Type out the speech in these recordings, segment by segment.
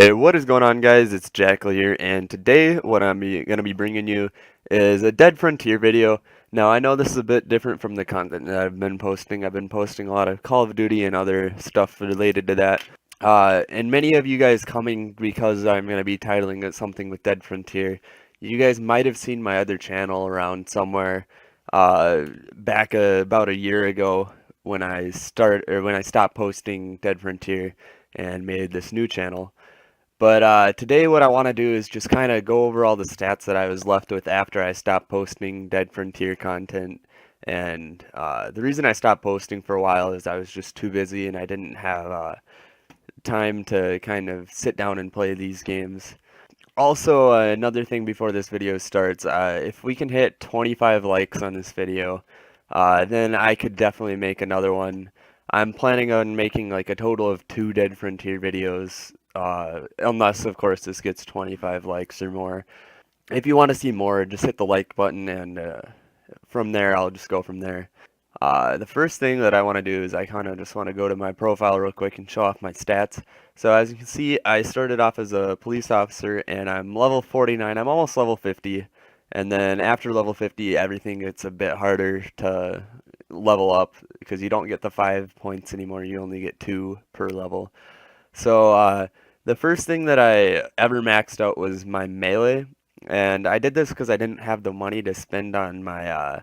Hey, what is going on, guys? It's Jackal here, and today what I'm gonna be bringing you is a Dead Frontier video. Now, I know this is a bit different from the content that I've been posting. I've been posting a lot of Call of Duty and other stuff related to that. And many of you guys coming because I'm gonna be titling it something with Dead Frontier. You guys might have seen my other channel around somewhere back about a year ago when when I stopped posting Dead Frontier and made this new channel. But today what I want to do is just kind of go over all the stats that I was left with after I stopped posting Dead Frontier content. And the reason I stopped posting for a while is I was just too busy and I didn't have time to kind of sit down and play these games. Also, another thing before this video starts, if we can hit 25 likes on this video, then I could definitely make another one. I'm planning on making like a total of 2 Dead Frontier videos, unless of course this gets 25 likes or more. If you want to see more, just hit the like button and from there I'll just go from there. The first thing that I want to do is I kind of just want to go to my profile real quick and show off my stats. So as you can see, I started off as a police officer and I'm level 49. I'm almost level 50. And then after level 50, everything gets a bit harder to level up because you don't get the 5 points anymore. You only get 2 per level. So the first thing that I ever maxed out was my melee. And I did this because I didn't have the money to spend on my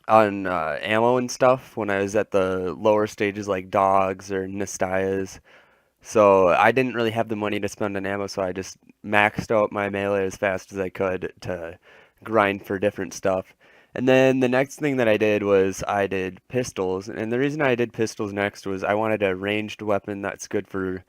ammo and stuff when I was at the lower stages like dogs or Nastayas. So I didn't really have the money to spend on ammo, so I just maxed out my melee as fast as I could to grind for different stuff. And then the next thing that I did was I did pistols. And the reason I did pistols next was I wanted a ranged weapon that's good for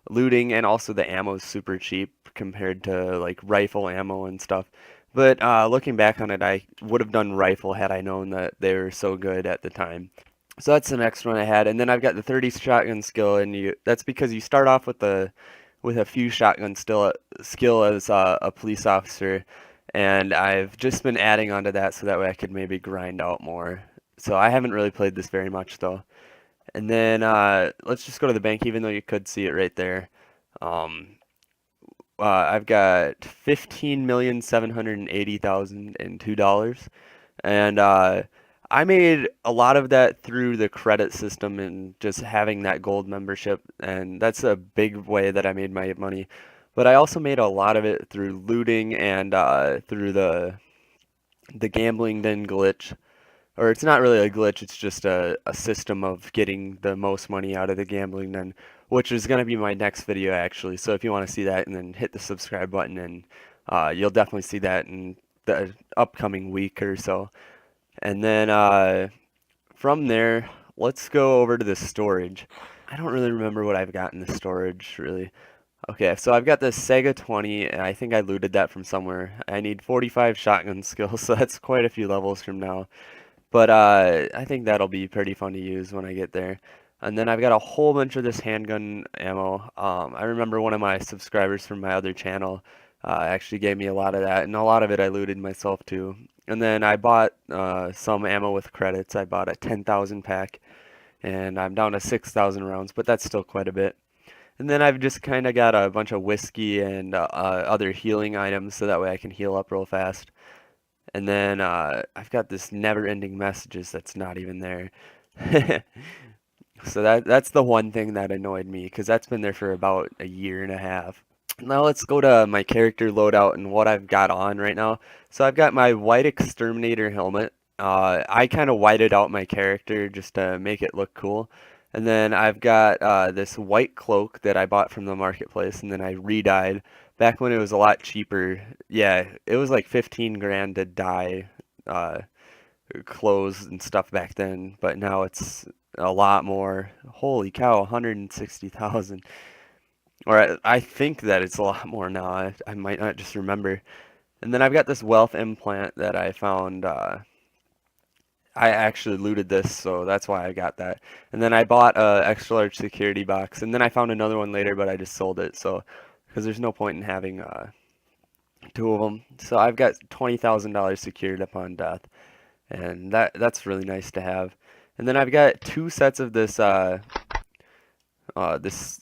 looting, and also the ammo is super cheap compared to like rifle ammo and stuff. But looking back on it, I would have done rifle had I known that they were so good at the time. So that's the next one I had, and then I've got the 30 shotgun skill, and that's because you start off with a few shotgun skill as a police officer, and I've just been adding onto that so that way I could maybe grind out more. So I haven't really played this very much though. And then let's just go to the bank, even though you could see it right there. Um, I've got $15,780,002, and I made a lot of that through the credit system and just having that gold membership, and that's a big way that I made my money. But I also made a lot of it through looting and through the gambling den glitch. Or it's not really a glitch, it's just a system of getting the most money out of the gambling den, which is going to be my next video actually. So if you want to see that, and then hit the subscribe button, and you'll definitely see that in the upcoming week or so. And then from there, let's go over to the storage. I don't really remember what I've got in the storage, really. Okay, so I've got this Sega 20, and I think I looted that from somewhere. I need 45 shotgun skills, so that's quite a few levels from now. But I think that'll be pretty fun to use when I get there. And then I've got a whole bunch of this handgun ammo. I remember one of my subscribers from my other channel actually gave me a lot of that, and a lot of it I looted myself too. And then I bought some ammo with credits. I bought a 10,000 pack, and I'm down to 6,000 rounds, but that's still quite a bit. And then I've just kind of got a bunch of whiskey and other healing items so that way I can heal up real fast. And then I've got this never-ending messages that's not even there. So that's the one thing that annoyed me because that's been there for about a year and a half. Now let's go to my character loadout and what I've got on right now. So I've got my white exterminator helmet. I kind of whited out my character just to make it look cool. And then I've got this white cloak that I bought from the marketplace, and then I re-dyed back when it was a lot cheaper. Yeah, it was like 15 grand to dye clothes and stuff back then, but now it's a lot more. Holy cow, 160,000. Or I think that it's a lot more now. I might not just remember. And then I've got this wealth implant that I found. I actually looted this, so that's why I got that. And then I bought a extra large security box, and then I found another one later, but I just sold it. So because there's no point in having 2 of them. So I've got $20,000 secured upon death, and that's really nice to have. And then I've got 2 sets of this this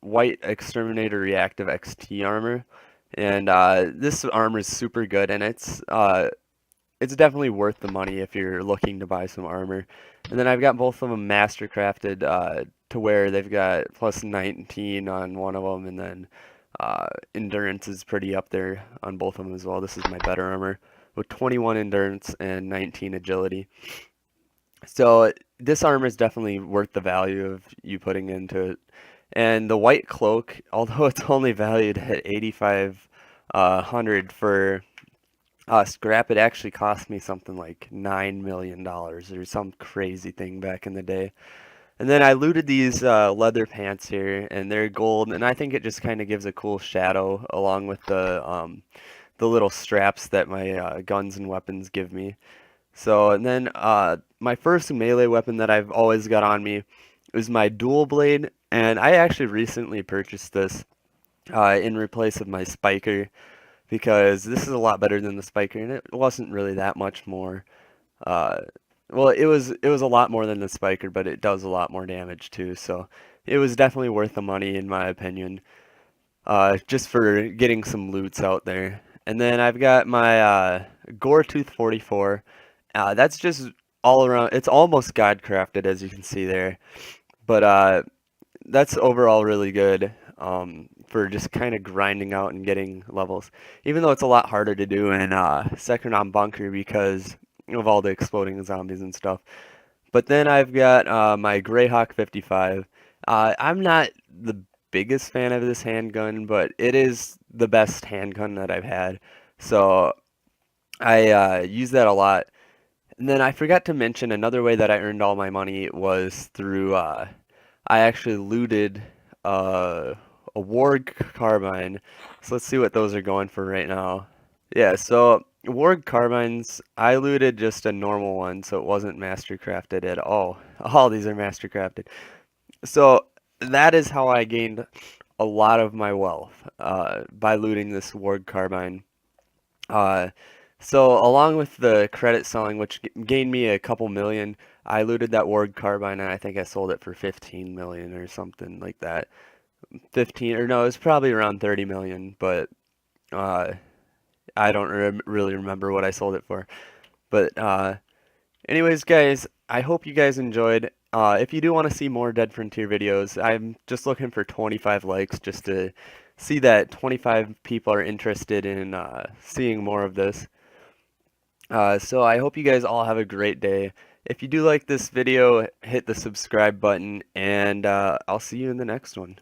White Exterminator Reactive XT armor, and this armor is super good, and it's definitely worth the money if you're looking to buy some armor. And then I've got both of them master crafted to where they've got plus 19 on one of them, and then endurance is pretty up there on both of them as well. This is my better armor with 21 endurance and 19 agility. So this armor is definitely worth the value of you putting into it. And the white cloak, although it's only valued at 8,500 for scrap, it actually cost me something like $9 million or some crazy thing back in the day. And then I looted these leather pants here, and they're gold, and I think it just kind of gives a cool shadow along with the little straps that my guns and weapons give me. So, and then my first melee weapon that I've always got on me is my dual blade, and I actually recently purchased this in replace of my spiker because this is a lot better than the spiker, and it wasn't really that much more. Uh, well, it was a lot more than the spiker, but it does a lot more damage too. So it was definitely worth the money in my opinion, just for getting some loots out there. And then I've got my Goretooth 44. That's just all around. It's almost god crafted as you can see there, but that's overall really good for just kind of grinding out and getting levels. Even though it's a lot harder to do in Second on Bunker because of all the exploding zombies and stuff. But then I've got my Greyhawk 55. I'm not the biggest fan of this handgun, but it is the best handgun that I've had. So I use that a lot. And then I forgot to mention another way that I earned all my money was through I actually looted a Warg carbine. So let's see what those are going for right now. Yeah, so Warg carbines, I looted just a normal one, so it wasn't master crafted at all. All these are master crafted. So that is how I gained a lot of my wealth by looting this Warg carbine. Uh, so along with the credit selling, which gained me a couple million, I looted that Warg carbine and I think I sold it for 15 million or something like that. 15 or no, it was probably around 30 million, but uh, I don't really remember what I sold it for. But anyways, guys, I hope you guys enjoyed. If you do want to see more Dead Frontier videos, I'm just looking for 25 likes just to see that 25 people are interested in seeing more of this. So I hope you guys all have a great day. If you do like this video, hit the subscribe button, and I'll see you in the next one.